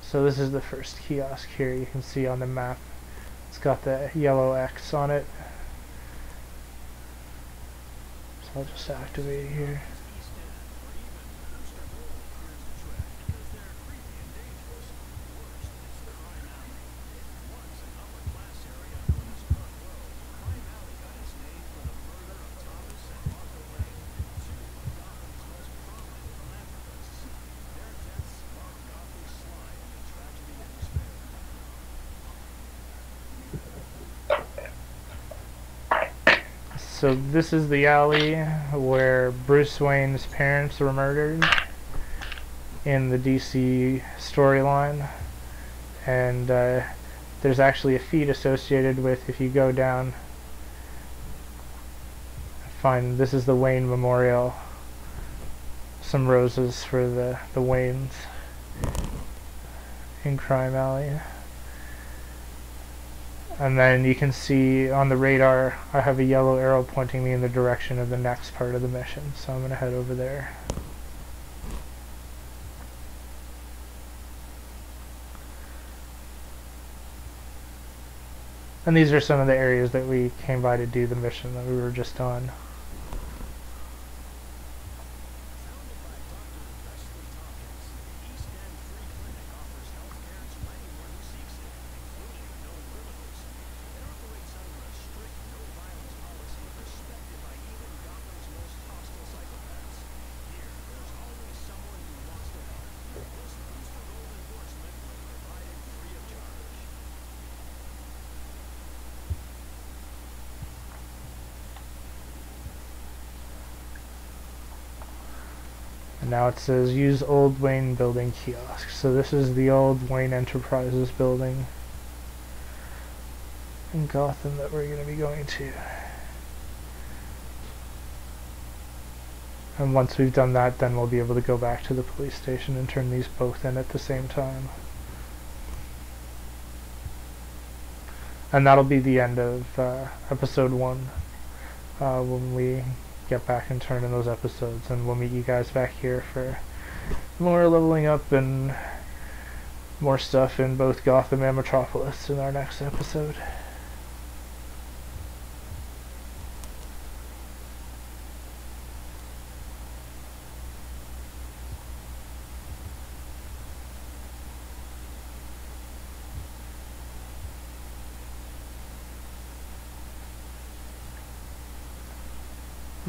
So this is the first kiosk here you can see on the map. It's got the yellow X on it. So I'll just activate here. So this is the alley where Bruce Wayne's parents were murdered in the DC storyline, and there's actually a feat associated with, if you go down, find this is the Wayne Memorial, some roses for the Waynes in Crime Alley. And then you can see on the radar I have a yellow arrow pointing me in the direction of the next part of the mission, so I'm going to head over there. And these are some of the areas that we came by to do the mission that we were just on. And now it says use old Wayne building kiosk. So this is the old Wayne Enterprises building in Gotham that we're going to be going to. And once we've done that, then we'll be able to go back to the police station and turn these both in at the same time. And that'll be the end of episode 1 when we get back and turn in those episodes, and we'll meet you guys back here for more leveling up and more stuff in both Gotham and Metropolis in our next episode.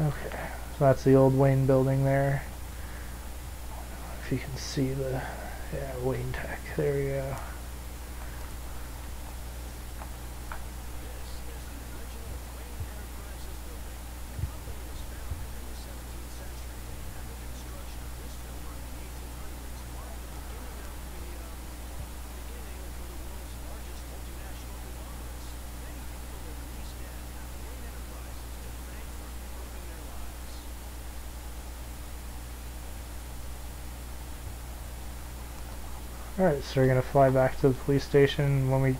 Okay, so that's the old Wayne building there. If you can see the, yeah, Wayne Tech, there we go. Alright, so we're going to fly back to the police station. When we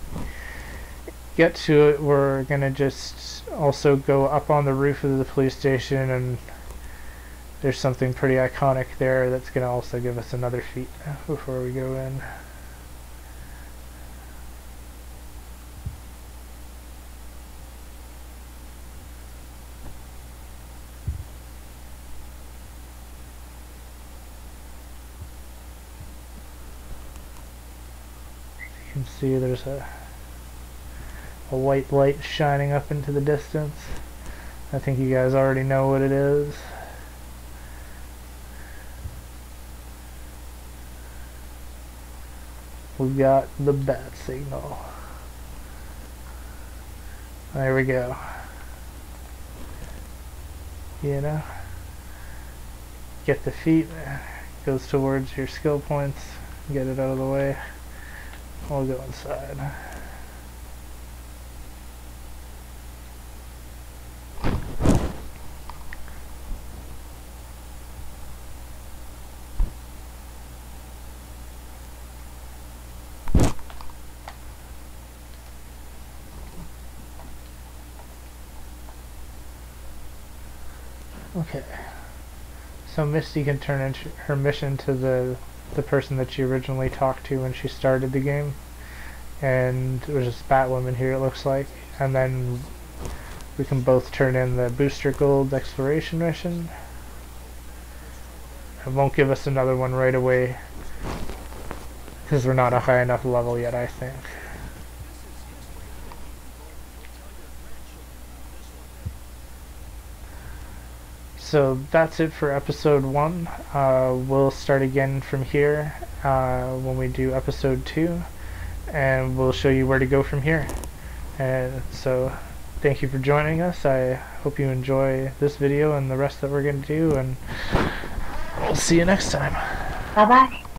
get to it, we're going to just also go up on the roof of the police station, and there's something pretty iconic there that's going to also give us another feat before we go in. You can see there's a white light shining up into the distance. I think you guys already know what it is. We've got the bat signal. There we go. You know, get the feet, goes towards your skill points, get it out of the way. We'll go inside. Okay. So Misty can turn in her mission to the person that she originally talked to when she started the game, and there's this Batwoman here, it looks like, and then we can both turn in the Booster Gold exploration mission. It won't give us another one right away because we're not a high enough level yet, I think. So that's it for episode 1. We'll start again from here when we do episode 2, and we'll show you where to go from here. And so thank you for joining us. I hope you enjoy this video and the rest that we're going to do, and we'll see you next time. Bye-bye.